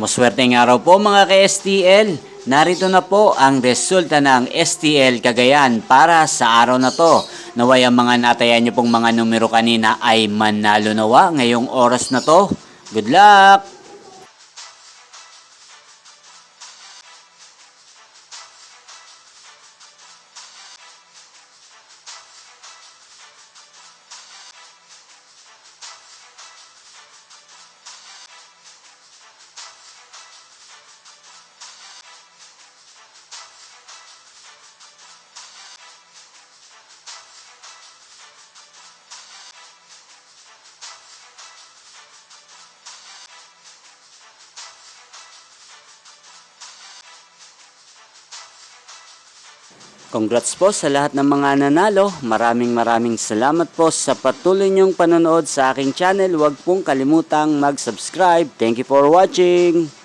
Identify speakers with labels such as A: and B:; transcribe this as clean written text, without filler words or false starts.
A: Maswerteng araw po mga ka-STL. Narito na po ang resulta ng STL Cagayan para sa araw na to. Naway ang mga natayan nyo pong mga numero kanina ay manalo nawa ngayong oras na to. Good luck! Congrats po sa lahat ng mga nanalo. Maraming salamat po sa patuloy niyong panonood sa aking channel. Huwag pong kalimutang mag-subscribe. Thank you for watching.